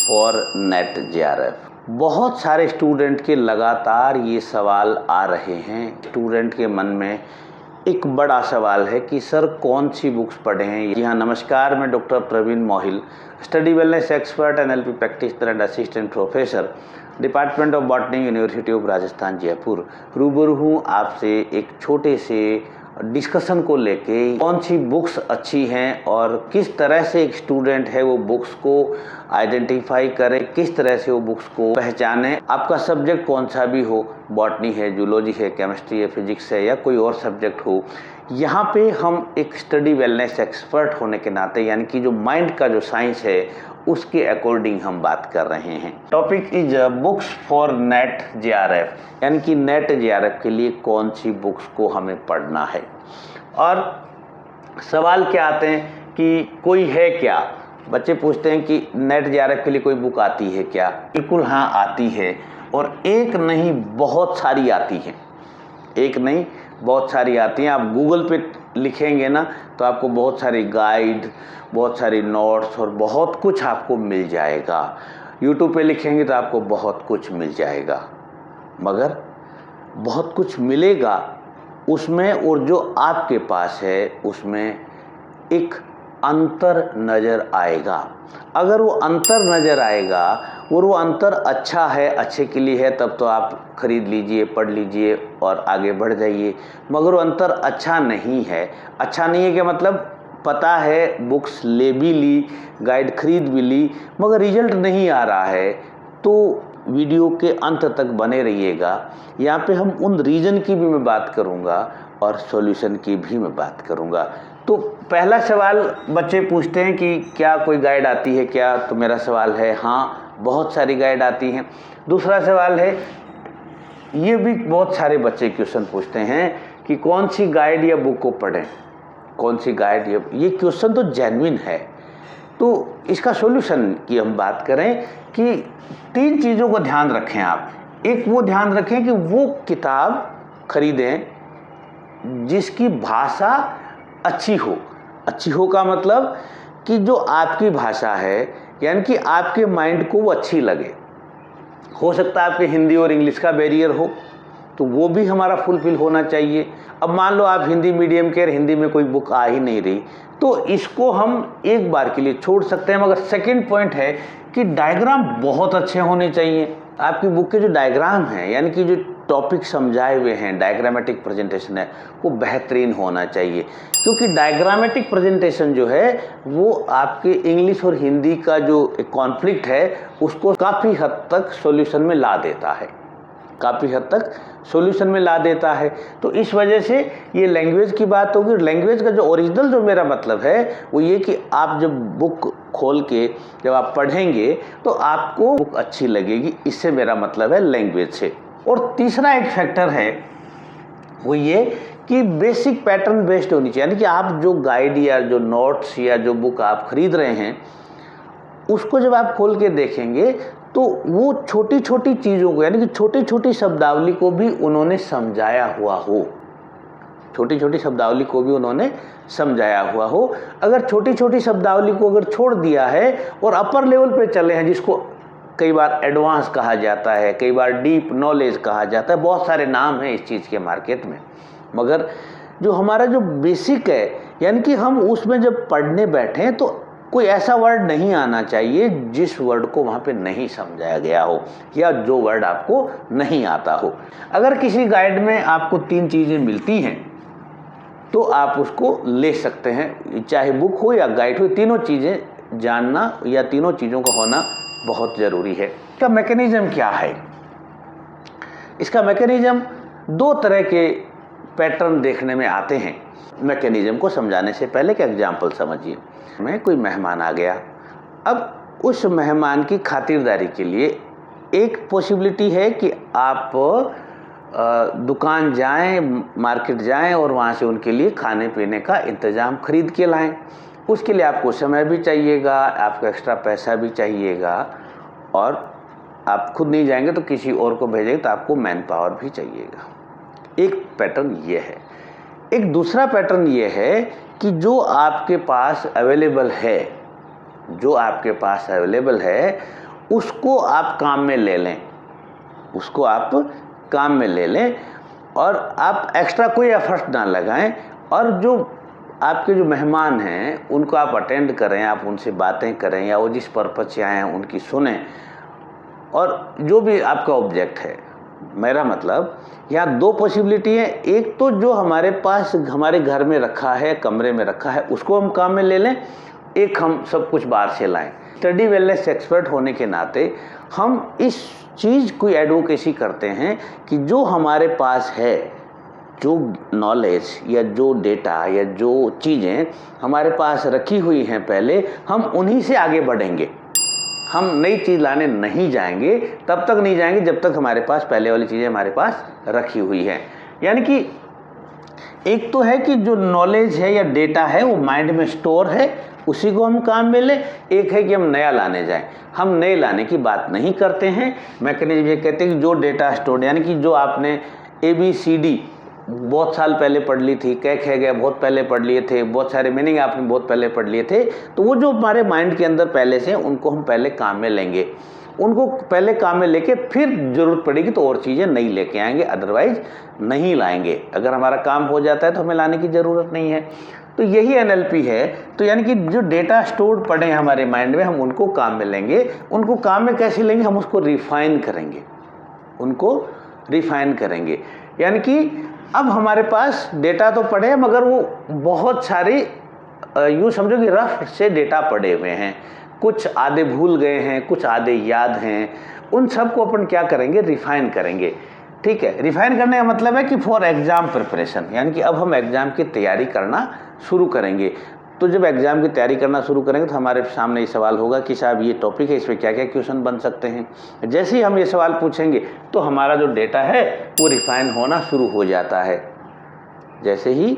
For net JRF. बहुत सारे student के लगातार ये सवाल आ रहे हैं। स्टूडेंट के मन में एक बड़ा सवाल है कि सर कौन सी बुक्स पढ़ें। जी हाँ, नमस्कार, मैं doctor Praveen Mohil, study wellness expert, NLP practitioner and assistant professor, department of botany, university of Rajasthan Jaipur. रूबरू हूँ आपसे एक छोटे से डिस्कशन को लेके कौन सी बुक्स अच्छी हैं और किस तरह से एक स्टूडेंट है वो बुक्स को आइडेंटिफाई करे, किस तरह से वो बुक्स को पहचाने। आपका सब्जेक्ट कौन सा भी हो, बॉटनी है, जूलॉजी है, केमिस्ट्री है, फिजिक्स है या कोई और सब्जेक्ट हो, यहाँ पे हम एक स्टडी वेलनेस एक्सपर्ट होने के नाते यानी कि जो माइंड का जो साइंस है उसके अकॉर्डिंग हम बात कर रहे हैं। Topic is books for net JRF, यानी कि नेट जेआरएफ के लिए कौन सी बुक्स को हमें पढ़ना है। और सवाल क्या आते हैं कि कोई है क्या, बच्चे पूछते हैं कि नेट जेआरएफ के लिए कोई बुक आती है क्या। बिल्कुल हाँ, आती है, और एक नहीं बहुत सारी आती हैं। एक नहीं बहुत सारी आती हैं। आप गूगल पे लिखेंगे ना तो आपको बहुत सारी गाइड, बहुत सारी नोट्स और बहुत कुछ आपको मिल जाएगा। यूट्यूब पे लिखेंगे तो आपको बहुत कुछ मिल जाएगा, मगर बहुत कुछ मिलेगा उसमें और जो आपके पास है उसमें एक अंतर नज़र आएगा। अगर वो अंतर नज़र आएगा और वो अंतर अच्छा है, अच्छे के लिए है, तब तो आप खरीद लीजिए, पढ़ लीजिए और आगे बढ़ जाइए। मगर वो अंतर अच्छा नहीं है। अच्छा नहीं है क्या मतलब, पता है, बुक्स ले भी ली, गाइड खरीद भी ली, मगर रिजल्ट नहीं आ रहा है, तो वीडियो के अंत तक बने रहिएगा। यहाँ पे हम उन रीज़न की भी मैं बात करूँगा और सॉल्यूशन की भी मैं बात करूँगा। तो पहला सवाल बच्चे पूछते हैं कि क्या कोई गाइड आती है क्या, तो मेरा सवाल है हाँ, बहुत सारी गाइड आती हैं। दूसरा सवाल है, ये भी बहुत सारे बच्चे क्वेश्चन पूछते हैं कि कौन सी गाइड या बुक को पढ़ें, कौन सी गाइड या, ये क्वेश्चन तो जेन्युइन है। तो इसका सॉल्यूशन की हम बात करें कि 3 चीज़ों को ध्यान रखें आप। एक वो ध्यान रखें कि वो किताब खरीदें जिसकी भाषा अच्छी हो। अच्छी हो का मतलब कि जो आपकी भाषा है, यानी कि आपके माइंड को वो अच्छी लगे। हो सकता है आपके हिंदी और इंग्लिश का बैरियर हो, तो वो भी हमारा फुलफिल होना चाहिए। अब मान लो आप हिंदी मीडियम के, हिंदी में कोई बुक आ ही नहीं रही, तो इसको हम एक बार के लिए छोड़ सकते हैं। मगर सेकंड पॉइंट है कि डायग्राम बहुत अच्छे होने चाहिए। आपकी बुक के जो डायग्राम हैं, यानी कि जो टॉपिक समझाए हुए हैं, डायग्रामेटिक प्रेजेंटेशन है, वो बेहतरीन होना चाहिए। क्योंकि डायग्रामेटिक प्रेजेंटेशन जो है वो आपके इंग्लिश और हिंदी का जो कॉन्फ्लिक्ट है उसको काफ़ी हद तक सॉल्यूशन में ला देता है, काफ़ी हद तक सॉल्यूशन में ला देता है। तो इस वजह से ये लैंग्वेज की बात होगी। लैंग्वेज का जो ओरिजिनल जो मेरा मतलब है वो ये कि आप जब बुक खोल के जब आप पढ़ेंगे तो आपको बुक अच्छी लगेगी, इससे मेरा मतलब है लैंग्वेज से। और तीसरा एक फैक्टर है वो ये कि बेसिक पैटर्न बेस्ड होनी चाहिए, यानी कि आप जो गाइड या जो नोट्स या जो बुक आप खरीद रहे हैं उसको जब आप खोल के देखेंगे तो वो छोटी छोटी चीज़ों को, यानी कि छोटी छोटी शब्दावली को भी उन्होंने समझाया हुआ हो, छोटी छोटी शब्दावली को भी उन्होंने समझाया हुआ हो। अगर छोटी छोटी शब्दावली को अगर छोड़ दिया है और अपर लेवल पे चले हैं, जिसको कई बार एडवांस कहा जाता है, कई बार डीप नॉलेज कहा जाता है, बहुत सारे नाम हैं इस चीज़ के मार्केट में, मगर जो हमारा जो बेसिक है, यानी कि हम उसमें जब पढ़ने बैठें तो कोई ऐसा वर्ड नहीं आना चाहिए जिस वर्ड को वहाँ पे नहीं समझाया गया हो या जो वर्ड आपको नहीं आता हो। अगर किसी गाइड में आपको 3 चीज़ें मिलती हैं तो आप उसको ले सकते हैं, चाहे बुक हो या गाइड हो। तीनों चीज़ें जानना या तीनों चीज़ों का होना बहुत ज़रूरी है। इसका मैकेनिज्म क्या है? इसका मैकेनिज्म 2 तरह के पैटर्न देखने में आते हैं। मैकेनिज्म को समझाने से पहले एक एग्जाम्पल समझिए। में कोई मेहमान आ गया, अब उस मेहमान की खातिरदारी के लिए एक पॉसिबिलिटी है कि आप दुकान जाएं, मार्केट जाएं और वहाँ से उनके लिए खाने पीने का इंतज़ाम खरीद के लाएं। उसके लिए आपको समय भी चाहिएगा, आपको एक्स्ट्रा पैसा भी चाहिएगा, और आप खुद नहीं जाएंगे तो किसी और को भेजेंगे तो आपको मैन पावर भी चाहिएगा। एक पैटर्न ये है। एक दूसरा पैटर्न ये है कि जो आपके पास अवेलेबल है, जो आपके पास अवेलेबल है उसको आप काम में ले लें, उसको आप काम में ले लें और आप एक्स्ट्रा कोई एफर्ट ना लगाएं। और जो आपके जो मेहमान हैं उनको आप अटेंड करें, आप उनसे बातें करें या वो जिस पर्पज से आए हैं उनकी सुनें। और जो भी आपका ऑब्जेक्ट है, मेरा मतलब यहाँ दो पॉसिबिलिटी है, एक तो जो हमारे पास हमारे घर में रखा है, कमरे में रखा है, उसको हम काम में ले लें, एक हम सब कुछ बाहर से लाएं। स्टडी वेलनेस एक्सपर्ट होने के नाते हम इस चीज़ को एडवोकेसी करते हैं कि जो हमारे पास है, जो नॉलेज या जो डेटा या जो चीज़ें हमारे पास रखी हुई हैं पहले, हम उन्हीं से आगे बढ़ेंगे। हम नई चीज़ लाने नहीं जाएंगे, तब तक नहीं जाएंगे जब तक हमारे पास पहले वाली चीज़ें हमारे पास रखी हुई हैं। यानी कि एक तो है कि जो नॉलेज है या डेटा है वो माइंड में स्टोर है, उसी को हम काम में लें। एक है कि हम नया लाने जाएं। हम नए लाने की बात नहीं करते हैं। मैकेनिज्म ये कहते हैं कि जो डेटा स्टोर, यानी कि जो आपने ABCD बहुत साल पहले पढ़ ली थी, कै खे गए बहुत पहले पढ़ लिए थे, बहुत सारे मीनिंग आपने बहुत पहले पढ़ लिए थे, तो वो जो हमारे माइंड के अंदर पहले से, उनको हम पहले काम में लेंगे। उनको पहले काम में लेके फिर ज़रूरत पड़ेगी तो और चीज़ें नहीं लेके आएंगे, अदरवाइज नहीं लाएंगे। अगर हमारा काम हो जाता है तो हमें लाने की ज़रूरत नहीं है। तो यही NLP है। तो यानी कि जो डेटा स्टोर्ड पड़े हैं हमारे माइंड में, हम उनको काम में लेंगे। उनको काम में कैसे लेंगे? हम उसको रिफाइन करेंगे, उनको रिफाइन करेंगे। यानी कि अब हमारे पास डेटा तो पड़े हैं, मगर वो बहुत सारे यूँ समझो कि रफ से डेटा पड़े हुए हैं। कुछ आधे भूल गए हैं, कुछ आधे याद हैं। उन सब को अपन क्या करेंगे? रिफाइन करेंगे। ठीक है, रिफाइन करने का मतलब है कि फॉर एग्ज़ाम प्रिपरेशन, यानी कि अब हम एग्ज़ाम की तैयारी करना शुरू करेंगे। तो जब एग्ज़ाम की तैयारी करना शुरू करेंगे तो हमारे सामने ये सवाल होगा कि साहब ये टॉपिक है, इस पर क्या क्या क्वेश्चन बन सकते हैं। जैसे ही हम ये सवाल पूछेंगे तो हमारा जो डेटा है वो रिफाइन होना शुरू हो जाता है। जैसे ही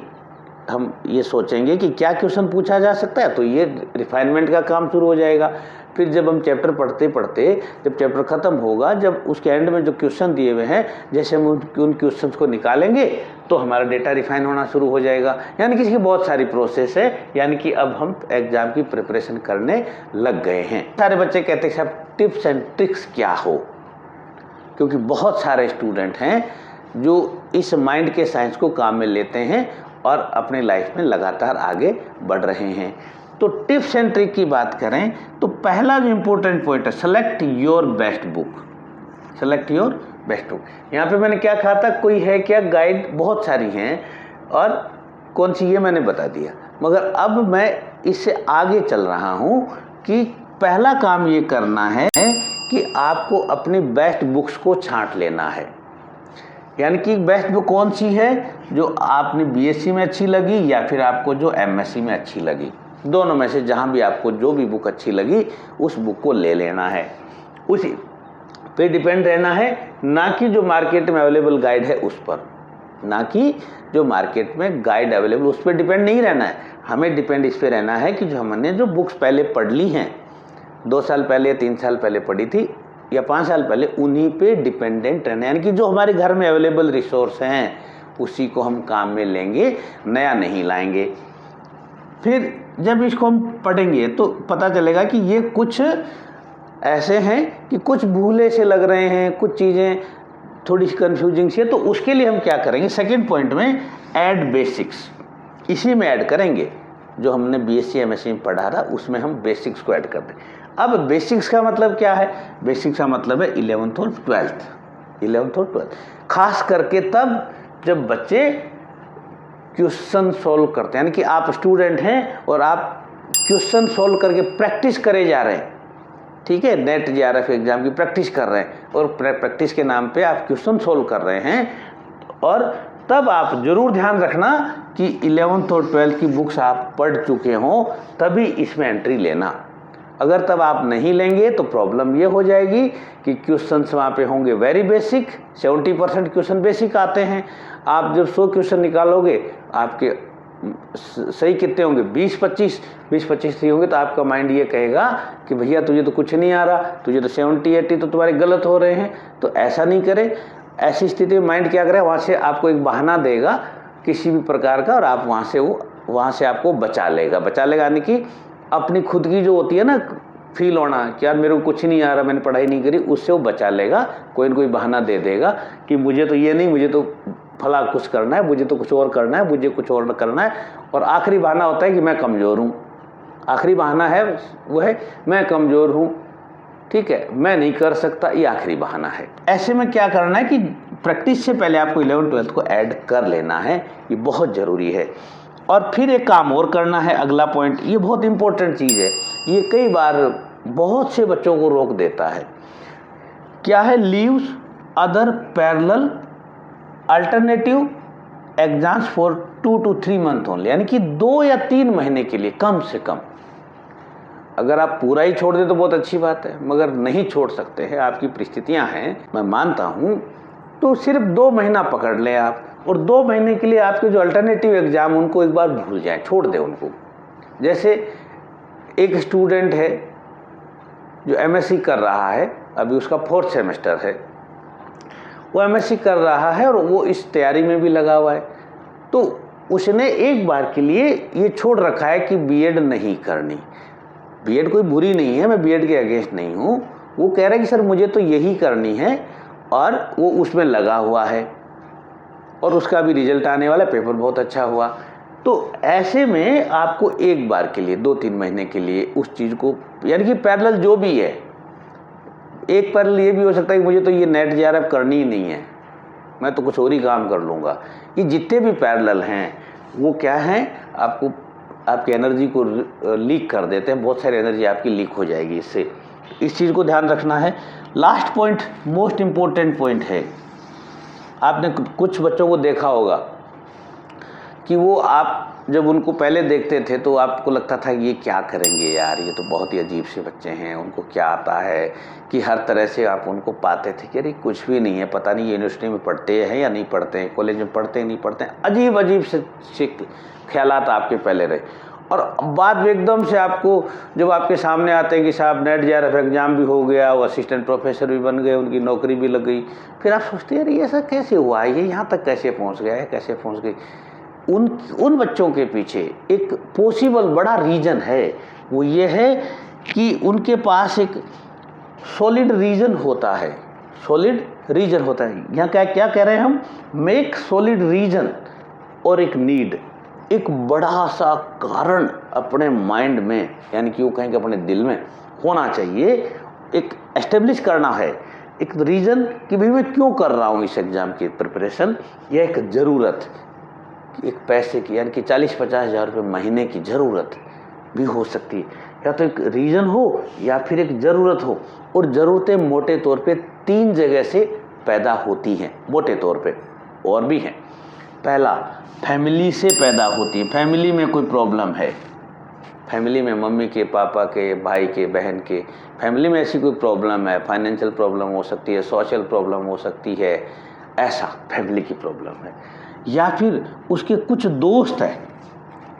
हम ये सोचेंगे कि क्या क्वेश्चन पूछा जा सकता है, तो ये रिफाइनमेंट का काम शुरू हो जाएगा। फिर जब हम चैप्टर पढ़ते पढ़ते जब चैप्टर ख़त्म होगा, जब उसके एंड में जो क्वेश्चन दिए हुए हैं, जैसे हम उन क्वेश्चंस को निकालेंगे तो हमारा डेटा रिफाइन होना शुरू हो जाएगा। यानी कि इसकी बहुत सारी प्रोसेस है। यानी कि अब हम एग्ज़ाम की प्रिपरेशन करने लग गए हैं। सारे बच्चे कहते हैं साहब टिप्स एंड ट्रिक्स क्या हो, क्योंकि बहुत सारे स्टूडेंट हैं जो इस माइंड के साइंस को काम में लेते हैं और अपने लाइफ में लगातार आगे बढ़ रहे हैं। तो टिप्स एंड ट्रिक की बात करें तो पहला जो इम्पोर्टेंट पॉइंट है, select your best book. Select your best book. यहाँ पे मैंने क्या कहा था, कोई है क्या गाइड, बहुत सारी हैं और कौन सी ये मैंने बता दिया। मगर अब मैं इससे आगे चल रहा हूँ कि पहला काम ये करना है कि आपको अपनी बेस्ट बुक्स को छांट लेना है। यानी कि बेस्ट बुक कौन सी है? जो आपने BSc में अच्छी लगी या फिर आपको जो MSc में अच्छी लगी, दोनों में से जहाँ भी आपको जो भी बुक अच्छी लगी उस बुक को ले लेना है। उसी पे डिपेंड रहना है, ना कि जो मार्केट में अवेलेबल गाइड है उस पर, ना कि जो मार्केट में गाइड अवेलेबल उस पर डिपेंड नहीं रहना है। हमें डिपेंड इस पर रहना है कि जो हमने जो बुक्स पहले पढ़ ली हैं, 2 साल पहले 3 साल पहले पढ़ी थी या 5 साल पहले, उन्हीं पे डिपेंडेंट रहना है। यानी कि जो हमारे घर में अवेलेबल रिसोर्स हैं उसी को हम काम में लेंगे, नया नहीं लाएंगे। फिर जब इसको हम पढ़ेंगे तो पता चलेगा कि ये कुछ ऐसे हैं कि कुछ भूले से लग रहे हैं, कुछ चीज़ें थोड़ी कंफ्यूजिंग सी है। तो उसके लिए हम क्या करेंगे? सेकंड पॉइंट में ऐड बेसिक्स, इसी में ऐड करेंगे। जो हमने BSc MSc में पढ़ा था उसमें हम बेसिक्स को ऐड कर दें। अब बेसिक्स का मतलब क्या है? बेसिक्स का मतलब है 11th और 12th, खास करके तब जब बच्चे क्वेश्चन सॉल्व करते हैं। यानी कि आप स्टूडेंट हैं और आप क्वेश्चन सॉल्व करके प्रैक्टिस करे जा रहे हैं। ठीक है, नेट JRF एग्जाम की प्रैक्टिस कर रहे हैं और प्रैक्टिस के नाम पे आप क्वेश्चन सॉल्व कर रहे हैं। और तब आप जरूर ध्यान रखना कि 11th और 12th की बुक्स आप पढ़ चुके हों, तभी इसमें एंट्री लेना। अगर तब आप नहीं लेंगे तो प्रॉब्लम ये हो जाएगी कि क्वेश्चंस वहाँ पे होंगे वेरी बेसिक, 70% क्वेश्चन बेसिक आते हैं। आप जब 100 क्वेश्चन निकालोगे, आपके सही कितने होंगे? 20-25 सही होंगे, तो आपका माइंड ये कहेगा कि भैया तुझे तो कुछ नहीं आ रहा, तुझे तो 70-80 तो तुम्हारे गलत हो रहे हैं। तो ऐसा नहीं करें। ऐसी स्थिति में माइंड क्या करे? वहाँ से आपको एक बहाना देगा किसी भी प्रकार का, और आप वहाँ से आपको बचा लेगा। यानी कि अपनी खुद की जो होती है ना फील होना कि यार मेरे को कुछ नहीं आ रहा, मैंने पढ़ाई नहीं करी, उससे वो बचा लेगा, कोई न कोई बहाना दे देगा कि मुझे तो ये नहीं, मुझे तो फला कुछ करना है, मुझे तो कुछ और करना है, मुझे कुछ और करना है। और आखिरी बहाना होता है कि मैं कमज़ोर हूँ, आखिरी बहाना है वो है मैं कमज़ोर हूँ, ठीक है, मैं नहीं कर सकता, ये आखिरी बहाना है। ऐसे में क्या करना है कि प्रैक्टिस से पहले आपको 11th-12th को ऐड कर लेना है, ये बहुत ज़रूरी है। और फिर एक काम और करना है, अगला पॉइंट, ये बहुत इंपॉर्टेंट चीज़ है, ये कई बार बहुत से बच्चों को रोक देता है। क्या है? Leaves other parallel alternative exams for 2 to 3 month only, यानी कि 2 या 3 महीने के लिए कम से कम। अगर आप पूरा ही छोड़ दें तो बहुत अच्छी बात है, मगर नहीं छोड़ सकते हैं, आपकी परिस्थितियां हैं, मैं मानता हूं, तो सिर्फ 2 महीना पकड़ लें आप, और 2 महीने के लिए आपके जो अल्टरनेटिव एग्जाम उनको एक बार भूल जाएं, छोड़ दें उनको। जैसे एक स्टूडेंट है जो एमएससी कर रहा है, अभी उसका 4th सेमेस्टर है, वो एमएससी कर रहा है और वो इस तैयारी में भी लगा हुआ है, तो उसने एक बार के लिए ये छोड़ रखा है कि बीएड नहीं करनी। बीएड कोई बुरी नहीं है, मैं बीएड के अगेंस्ट नहीं हूँ, वो कह रहा है कि सर मुझे तो यही करनी है, और वो उसमें लगा हुआ है और उसका भी रिजल्ट आने वाला, पेपर बहुत अच्छा हुआ। तो ऐसे में आपको एक बार के लिए 2-3 महीने के लिए उस चीज़ को, यानी कि पैरेलल जो भी है, एक पैरेलल ये भी हो सकता है कि मुझे तो ये नेट जेआरएफ करनी ही नहीं है, मैं तो कुछ और ही काम कर लूँगा। ये जितने भी पैरेलल हैं वो क्या हैं, आपको आपकी एनर्जी को लीक कर देते हैं, बहुत सारी एनर्जी आपकी लीक हो जाएगी इससे, इस चीज़ को ध्यान रखना है। Last point most important point है, आपने कुछ बच्चों को देखा होगा कि वो आप जब उनको पहले देखते थे तो आपको लगता था कि ये क्या करेंगे यार, ये तो बहुत ही अजीब से बच्चे हैं, उनको क्या आता है, कि हर तरह से आप उनको पाते थे कि अरे कुछ भी नहीं है, पता नहीं यूनिवर्सिटी में पढ़ते हैं या नहीं पढ़ते हैं, कॉलेज में पढ़ते हैं नहीं पढ़ते हैं, अजीब अजीब से ख्यालात आपके पहले रहे। और बाद में एकदम से आपको जब आपके सामने आते हैं कि साहब नेट जेआरएफ एग्जाम भी हो गया, वो असिस्टेंट प्रोफेसर भी बन गए, उनकी नौकरी भी लग गई, फिर आप सोचते हैं ये ऐसा कैसे हुआ है, ये यहाँ तक कैसे पहुँच गया है, कैसे पहुँच गई। उन बच्चों के पीछे एक पॉसिबल बड़ा रीज़न है, वो ये है कि उनके पास एक सॉलिड रीज़न होता है, सॉलिड रीज़न होता है। यहाँ क्या कह रहे हैं हम, मेक सॉलिड रीज़न, और एक नीड, एक बड़ा सा कारण अपने माइंड में, यानी कि वो कहेंगे अपने दिल में होना चाहिए, एक एस्टेब्लिश करना है एक रीज़न कि भाई मैं क्यों कर रहा हूँ इस एग्ज़ाम की प्रिपरेशन, या एक ज़रूरत, एक पैसे की, यानी कि 40-50 हज़ार रुपये महीने की ज़रूरत भी हो सकती है, या तो एक रीज़न हो या फिर एक ज़रूरत हो। और ज़रूरतें मोटे तौर पे 3 जगह से पैदा होती हैं, मोटे तौर पे, और भी हैं। पहला, फैमिली से पैदा होती है, फैमिली में कोई प्रॉब्लम है, फैमिली में मम्मी के, पापा के, भाई के, बहन के, फैमिली में ऐसी कोई प्रॉब्लम है, फाइनेंशियल प्रॉब्लम हो सकती है, सोशल प्रॉब्लम हो सकती है, ऐसा फैमिली की प्रॉब्लम है। या फिर उसके कुछ दोस्त हैं,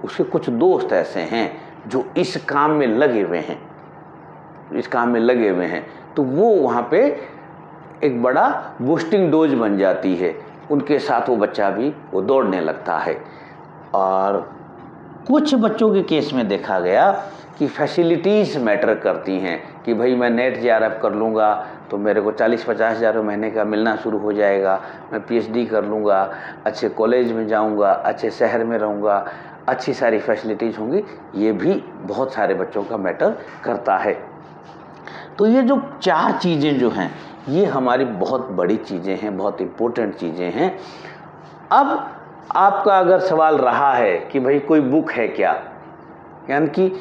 उसके कुछ दोस्त ऐसे हैं जो इस काम में लगे हुए हैं, इस काम में लगे हुए हैं, तो वो वहाँ पे एक बड़ा बूस्टिंग डोज बन जाती है, उनके साथ वो बच्चा भी वो दौड़ने लगता है। और कुछ बच्चों के केस में देखा गया कि फैसिलिटीज़ मैटर करती हैं, कि भाई मैं नेट जेआरएफ कर लूँगा तो मेरे को 40-50 हज़ार महीने का मिलना शुरू हो जाएगा, मैं पीएचडी कर लूँगा, अच्छे कॉलेज में जाऊँगा, अच्छे शहर में रहूँगा, अच्छी सारी फैसिलिटीज़ होंगी, ये भी बहुत सारे बच्चों का मैटर करता है। तो ये जो 4 चीज़ें जो हैं, ये हमारी बहुत बड़ी चीज़ें हैं, बहुत इम्पोर्टेंट चीज़ें हैं। अब आपका अगर सवाल रहा है कि भाई कोई बुक है क्या, यानी कि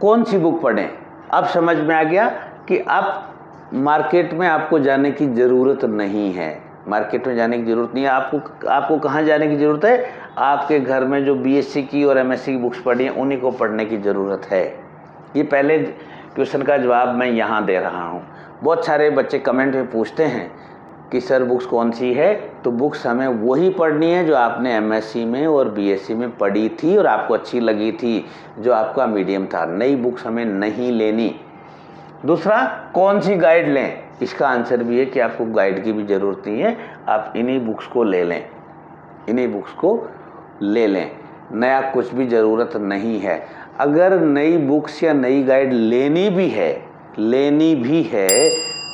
कौन सी बुक पढ़ें, अब समझ में आ गया कि आप मार्केट में आपको जाने की ज़रूरत नहीं है, मार्केट में जाने की ज़रूरत नहीं है। आपको कहाँ जाने की ज़रूरत है, आपके घर में जो बीएससी की और एमएससी की बुक्स पढ़ी हैं उन्हीं को पढ़ने की ज़रूरत है। ये पहले क्वेश्चन का जवाब मैं यहाँ दे रहा हूँ। बहुत सारे बच्चे कमेंट में पूछते हैं कि सर बुक्स कौन सी है, तो बुक्स हमें वही पढ़नी है जो आपने एमएससी में और बीएससी में पढ़ी थी और आपको अच्छी लगी थी, जो आपका मीडियम था, नई बुक्स हमें नहीं लेनी। दूसरा, कौन सी गाइड लें, इसका आंसर भी है कि आपको गाइड की भी ज़रूरत नहीं है, आप इन्हीं बुक्स को ले लें, इन्हीं बुक्स को ले लें, नया कुछ भी ज़रूरत नहीं है। अगर नई बुक्स या नई गाइड लेनी भी है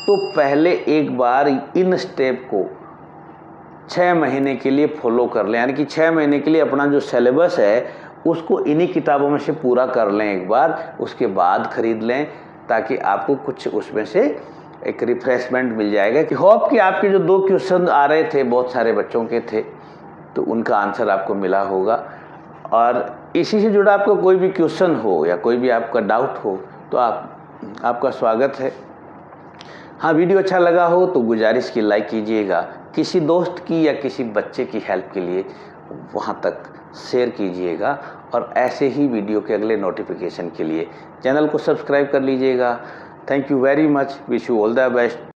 तो पहले एक बार इन स्टेप को 6 महीने के लिए फॉलो कर लें, यानी कि 6 महीने के लिए अपना जो सिलेबस है उसको इन्हीं किताबों में से पूरा कर लें एक बार, उसके बाद ख़रीद लें, ताकि आपको कुछ उसमें से एक रिफ्रेशमेंट मिल जाएगा। कि होप कि आपके जो 2 क्वेश्चन आ रहे थे, बहुत सारे बच्चों के थे, तो उनका आंसर आपको मिला होगा। और इसी से जुड़ा आपका कोई भी क्वेश्चन हो या कोई भी आपका डाउट हो तो आपका स्वागत है। हाँ, वीडियो अच्छा लगा हो तो गुजारिश की लाइक कीजिएगा, किसी दोस्त की या किसी बच्चे की हेल्प के लिए वहाँ तक शेयर कीजिएगा, और ऐसे ही वीडियो के अगले नोटिफिकेशन के लिए चैनल को सब्सक्राइब कर लीजिएगा। Thank you very much, wish you all the best.